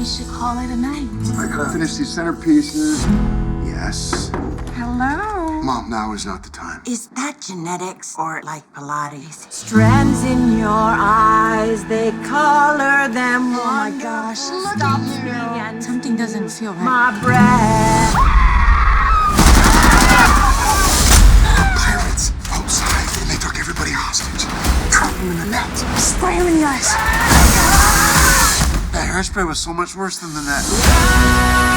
should call it a night. I gotta finish these centerpieces. Yes. Hello? Mom, now is not the time. Is that genetics or like Pilates? Strands in your eyes, they color them. Oh my gosh, stop me and something doesn't feel right. My breath. Pirates outside, and they took everybody hostage. Trap them in the net. Spray him in the eyes. That hairspray was so much worse than the net.